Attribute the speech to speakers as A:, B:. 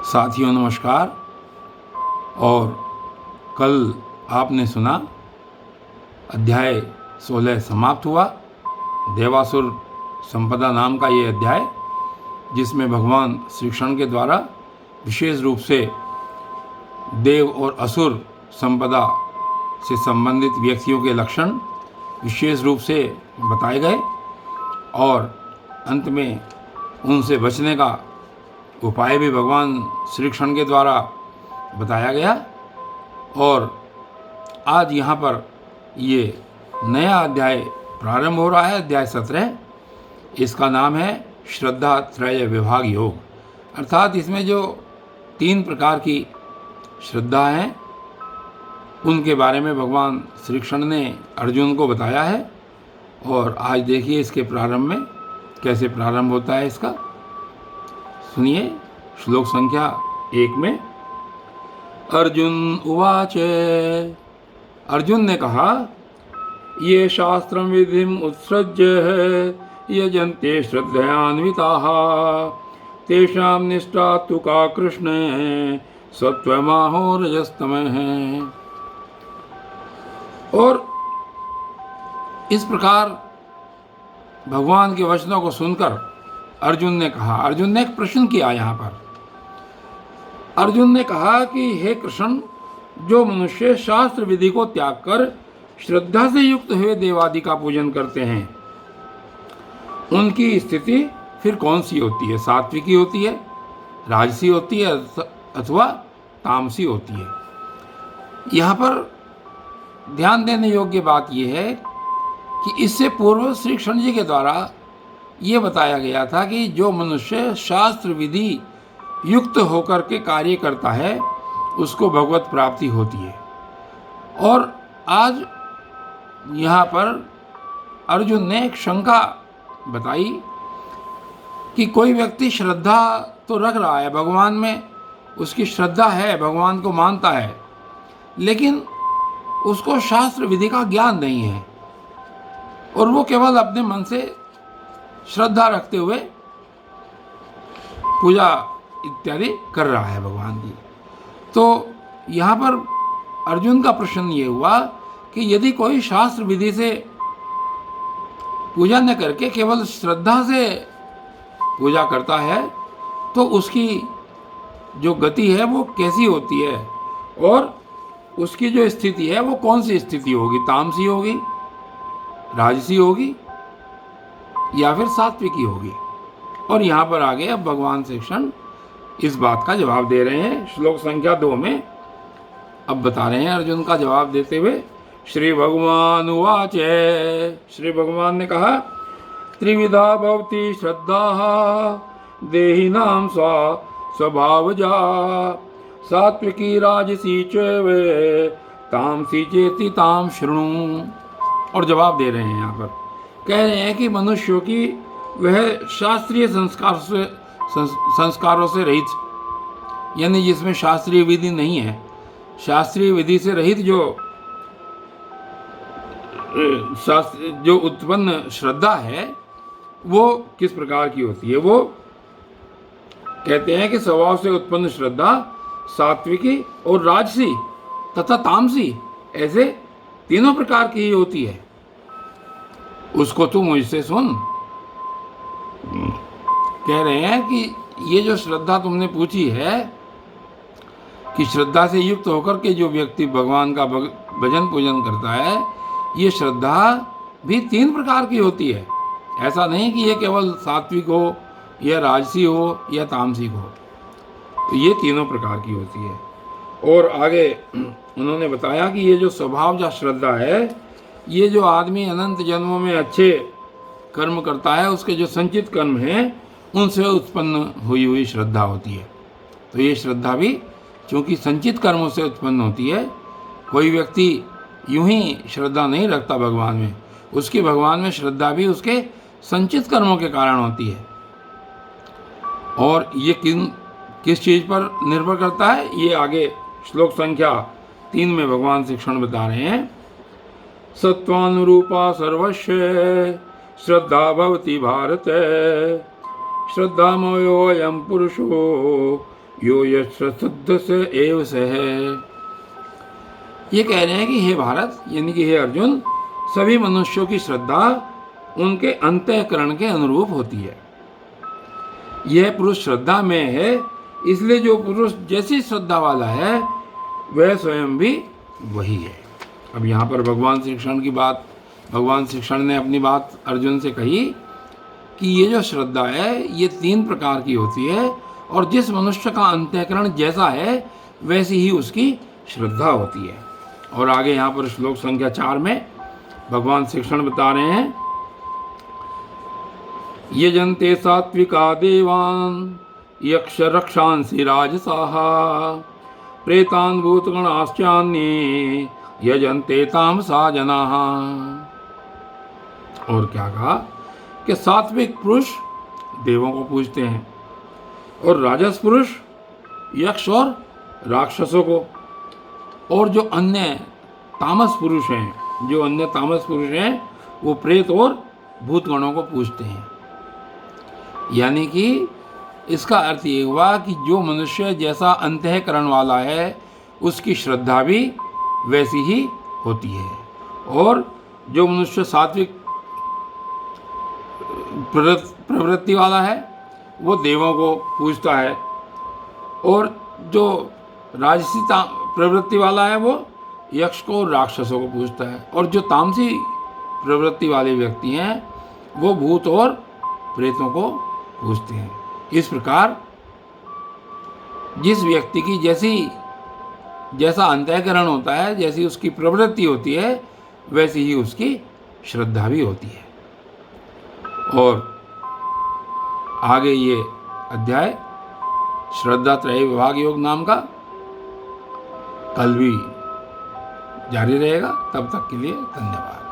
A: साथियों नमस्कार। और कल आपने सुना अध्याय 16 समाप्त हुआ। देवासुर संपदा नाम का ये अध्याय, जिसमें भगवान श्री कृष्ण के द्वारा विशेष रूप से देव और असुर संपदा से संबंधित व्यक्तियों के लक्षण विशेष रूप से बताए गए और अंत में उनसे बचने का उपाय भी भगवान श्री कृष्ण के द्वारा बताया गया। और आज यहाँ पर ये नया अध्याय प्रारंभ हो रहा है, अध्याय 17। इसका नाम है श्रद्धा त्रय विभाग योग। अर्थात इसमें जो 3 प्रकार की श्रद्धा हैं उनके बारे में भगवान श्री कृष्ण ने अर्जुन को बताया है। और आज देखिए इसके प्रारंभ में कैसे प्रारंभ होता है इसका। सुनिए श्लोक संख्या 1 में। अर्जुन उवाच। अर्जुन ने कहा, ये शास्त्रम विधिम उत्सृज्य यजन्ते श्रद्धयान्विताः तेषां निष्ठा तु का कृष्ण सत्वमाहो रजस्तमः। और इस प्रकार भगवान के वचनों को सुनकर अर्जुन ने कहा, अर्जुन ने एक प्रश्न किया। यहाँ पर अर्जुन ने कहा कि हे कृष्ण, जो मनुष्य शास्त्र विधि को त्याग कर श्रद्धा से युक्त हुए देवादि का पूजन करते हैं, उनकी स्थिति फिर कौन सी होती है? सात्विकी होती है, राजसी होती है अथवा तामसी होती है? यहाँ पर ध्यान देने योग्य बात यह है कि इससे पूर्व श्री कृष्ण जी के द्वारा ये बताया गया था कि जो मनुष्य शास्त्र विधि युक्त होकर के कार्य करता है उसको भगवत प्राप्ति होती है। और आज यहाँ पर अर्जुन ने एक शंका बताई कि कोई व्यक्ति श्रद्धा तो रख रहा है, भगवान में उसकी श्रद्धा है, भगवान को मानता है, लेकिन उसको शास्त्र विधि का ज्ञान नहीं है और वो केवल अपने मन से श्रद्धा रखते हुए पूजा इत्यादि कर रहा है भगवान की। तो यहाँ पर अर्जुन का प्रश्न ये हुआ कि यदि कोई शास्त्र विधि से पूजा न करके केवल श्रद्धा से पूजा करता है तो उसकी जो गति है वो कैसी होती है और उसकी जो स्थिति है वो कौन सी स्थिति होगी? तामसी होगी, राजसी होगी या फिर सात्विकी होगी? और यहाँ पर आगे अब भगवान श्री कृष्ण इस बात का जवाब दे रहे हैं। श्लोक संख्या 2 में अब बता रहे हैं अर्जुन का जवाब देते हुए। श्री भगवान उवाच। श्री भगवान ने कहा, त्रिविधा भवति श्रद्धा देहिनां स्वभावजा सात्विकी राजसी चैव तामसी चेति ताम शृणु। और जवाब दे रहे हैं यहाँ पर, कह रहे हैं कि मनुष्यों की वह शास्त्रीय संस्कारों से रहित, यानी जिसमें शास्त्रीय विधि नहीं है, शास्त्रीय विधि से रहित जो उत्पन्न श्रद्धा है वो किस प्रकार की होती है? वो कहते हैं कि स्वभाव से उत्पन्न श्रद्धा सात्विकी और राजसी तथा तामसी, ऐसे तीनों प्रकार की ही होती है। उसको तू मुझसे सुन। कह रहे हैं कि ये जो श्रद्धा तुमने पूछी है कि श्रद्धा से युक्त होकर के जो व्यक्ति भगवान का भजन पूजन करता है, ये श्रद्धा भी 3 प्रकार की होती है। ऐसा नहीं कि ये केवल सात्विक हो या राजसी हो या तामसिक हो, तो ये तीनों प्रकार की होती है। और आगे उन्होंने बताया कि ये जो स्वभावजा श्रद्धा है, ये जो आदमी अनंत जन्मों में अच्छे कर्म करता है उसके जो संचित कर्म हैं उनसे उत्पन्न हुई श्रद्धा होती है। तो ये श्रद्धा भी चूँकि संचित कर्मों से उत्पन्न होती है, कोई व्यक्ति यूं ही श्रद्धा नहीं रखता भगवान में, उसकी भगवान में श्रद्धा भी उसके संचित कर्मों के कारण होती है। और ये किस चीज़ पर निर्भर करता है, ये आगे श्लोक संख्या 3 में भगवान श्री कृष्ण बता रहे हैं। सत्वानुरूपा सर्वस्य श्रद्धा भवति भारत श्रद्धामयोऽयं पुरुषो यो यश्रद्ध से एव सह। ये कह रहे हैं कि हे भारत, यानी कि हे अर्जुन, सभी मनुष्यों की श्रद्धा उनके अंतःकरण के अनुरूप होती है। यह पुरुष श्रद्धा में है, इसलिए जो पुरुष जैसी श्रद्धा वाला है वह स्वयं भी वही है। अब यहाँ पर भगवान श्री कृष्ण ने अपनी बात अर्जुन से कही कि ये जो श्रद्धा है ये 3 प्रकार की होती है, और जिस मनुष्य का अंतःकरण जैसा है वैसी ही उसकी श्रद्धा होती है। और आगे यहाँ पर श्लोक संख्या 4 में भगवान श्री कृष्ण बता रहे हैं, यजन्ते सात्विका देवान् यक्ष रक्षांसि राजसाः प्रेतान् भूतगणाश्चान्ये यजन्ते तामसा जनाः। और क्या कहा कि सात्विक पुरुष देवों को पूजते हैं, और राजस पुरुष यक्ष और राक्षसों को, और जो अन्य तामस पुरुष हैं वो प्रेत और भूतगणों को पूजते हैं। यानी कि इसका अर्थ ये हुआ कि जो मनुष्य जैसा अंतःकरण वाला है उसकी श्रद्धा भी वैसी ही होती है, और जो मनुष्य सात्विक प्रवृत्ति वाला है वो देवों को पूजता है, और जो राजसी प्रवृत्ति वाला है वो यक्ष को और राक्षसों को पूजता है, और जो तामसी प्रवृत्ति वाले व्यक्ति हैं वो भूत और प्रेतों को पूजते हैं। इस प्रकार जिस व्यक्ति की जैसा अंतःकरण होता है, जैसी उसकी प्रवृत्ति होती है, वैसी ही उसकी श्रद्धा भी होती है। और आगे ये अध्याय श्रद्धा त्रय विभाग योग नाम का कल भी जारी रहेगा। तब तक के लिए धन्यवाद।